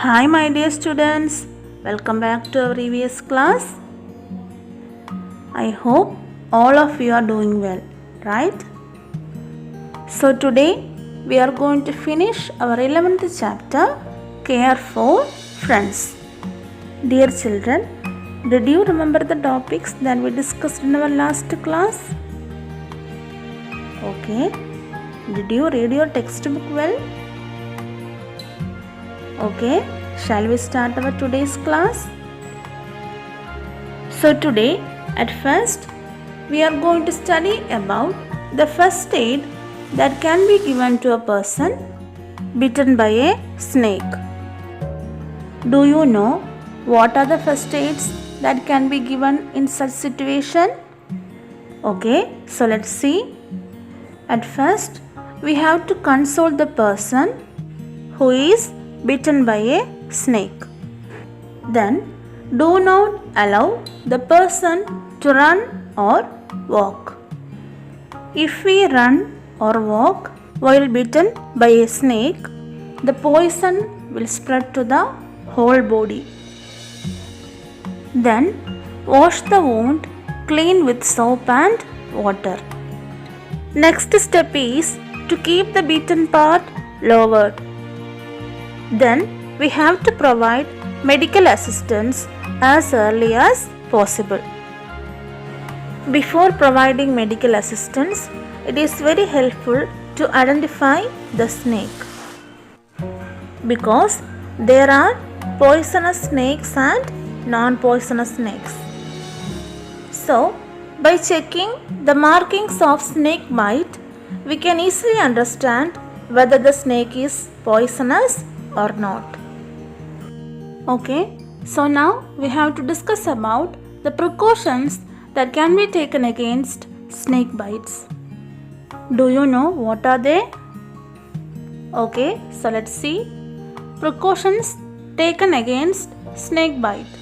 Hi my dear students, welcome back to our previous class. I hope all of you are doing well, right? So today we are going to finish our 11th chapter, Care for Friends. Dear children, did you remember the topics that we discussed in our last class? Okay. Did you read your textbook well? Okay, shall we start our today's class? So today, at first, we are going to study about the first aid that can be given to a person bitten by a snake. Do you know what are the first aids that can be given in such situation? Okay, so let's see. At first, we have to console the person who is bitten by a snake. Then, do not allow the person to run or walk. If we run or walk while bitten by a snake, the poison will spread to the whole body. Then, wash the wound clean with soap and water. Next step is to keep the bitten part lowered. Then we have to provide medical assistance as early as possible. Before providing medical assistance, it is very helpful to identify the snake because there are poisonous snakes and non-poisonous snakes. So, by checking the markings of snake bite, we can easily understand whether the snake is poisonous or not. Okay, so now we have to discuss about the precautions that can be taken against snake bites. Do you know what are they? Okay, so let's see. Precautions taken against snake bite.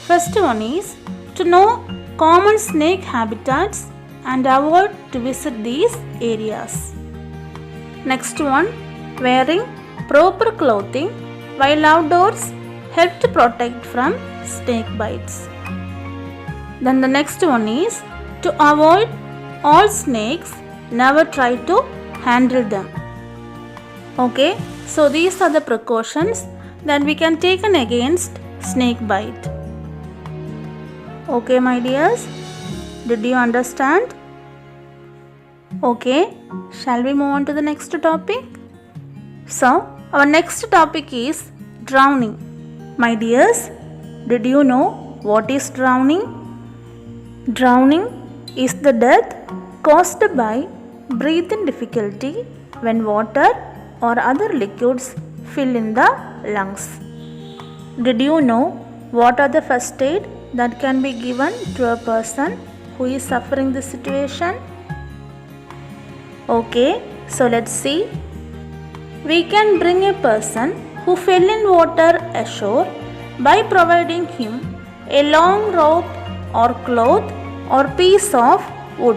First one is to know common snake habitats and avoid to visit these areas. Next one, wearing proper clothing while outdoors help to protect from snake bites. Then the next one is to avoid all snakes, never try to handle them. Okay, so these are the precautions that we can take against snake bite. Okay, my dears, did you understand? Okay, shall we move on to the next topic? So, our next topic is drowning. My dears, did you know what is drowning? Drowning is the death caused by breathing difficulty when water or other liquids fill in the lungs. Did you know what are the first aid that can be given to a person who is suffering this situation? Okay, so let's see. We can bring a person who fell in water ashore by providing him a long rope or cloth or piece of wood.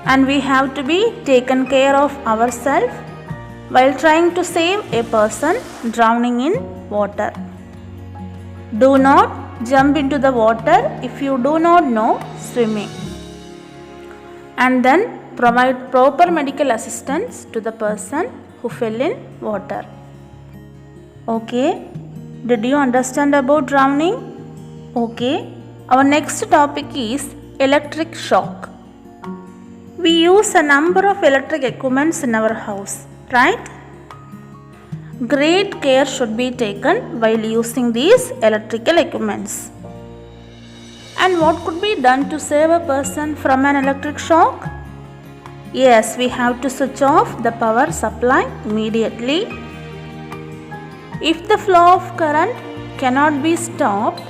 And we have to be taken care of ourselves while trying to save a person drowning in water. Do not jump into the water if you do not know swimming. And then provide proper medical assistance to the person who fell in water. Okay, did you understand about drowning? Okay, our next topic is electric shock. We use a number of electric equipments in our house, right? Great care should be taken while using these electrical equipments. And what could be done to save a person from an electric shock? Yes, we have to switch off the power supply immediately. If the flow of current cannot be stopped,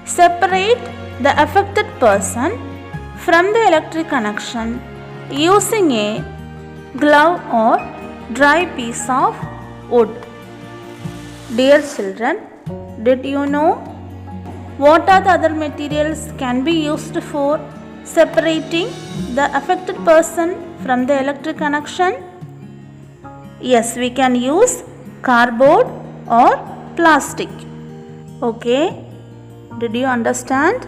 separate the affected person from the electric connection using a glove or dry piece of wood. Dear children, did you know what are the other materials can be used for separating the affected person from the electric connection? Yes, we can use cardboard or plastic. Okay, did you understand?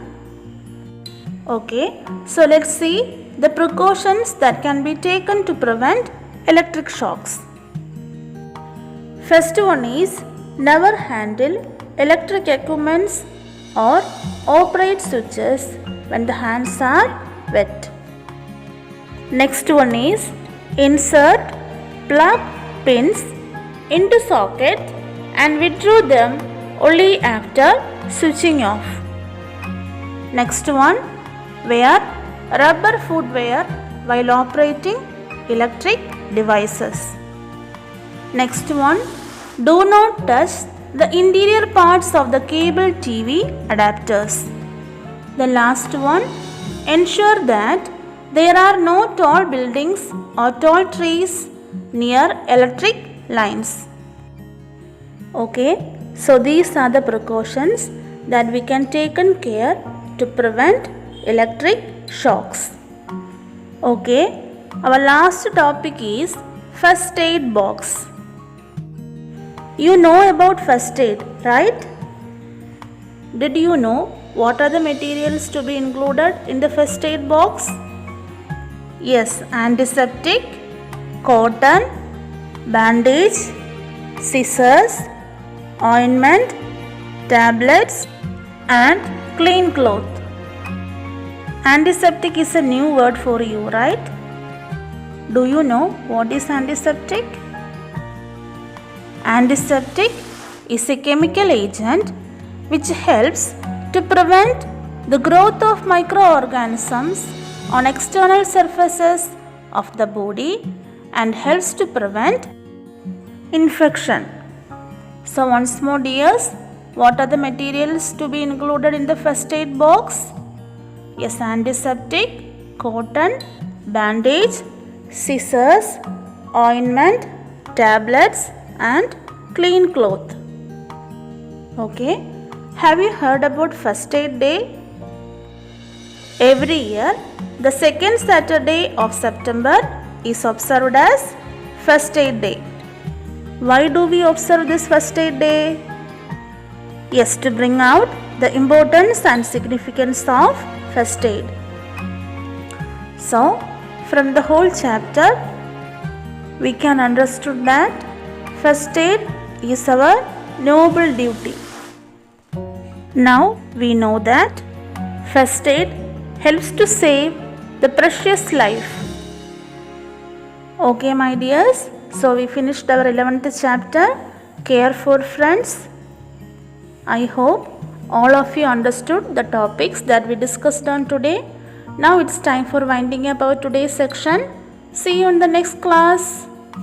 Okay, so let's see the precautions that can be taken to prevent electric shocks. First one is never handle electric equipments or operate switches when the hands are wet. Next one is insert plug pins into socket and withdraw them only after switching off. Next one, wear rubber footwear while operating electric devices. Next one, do not touch the interior parts of the cable TV adapters. The last one, ensure that there are no tall buildings or tall trees near electric lines. Okay, so these are the precautions that we can take care to prevent electric shocks. Okay, our last topic is first aid box. You know about first aid, right? Did you know what are the materials to be included in the first aid box? Yes, antiseptic, cotton, bandage, scissors, ointment, tablets and clean cloth. Antiseptic is a new word for you, right? Do you know what is antiseptic? Antiseptic is a chemical agent which helps to prevent the growth of microorganisms on external surfaces of the body and helps to prevent infection. So once more dears, what are the materials to be included in the first aid box? Yes, antiseptic, cotton, bandage, scissors, ointment, tablets and clean cloth. Okay, have you heard about first aid day? Every year, the second Saturday of September is observed as first aid day. Why do we observe this first aid day? Yes, to bring out the importance and significance of first aid. So, from the whole chapter, we can understand that first aid is our noble duty. Now we know that first aid helps to save the precious life. Okay, my dears, so we finished our 11th chapter, Care for Friends. I hope all of you understood the topics that we discussed on today. Now it's time for winding up our today's section. See you in the next class.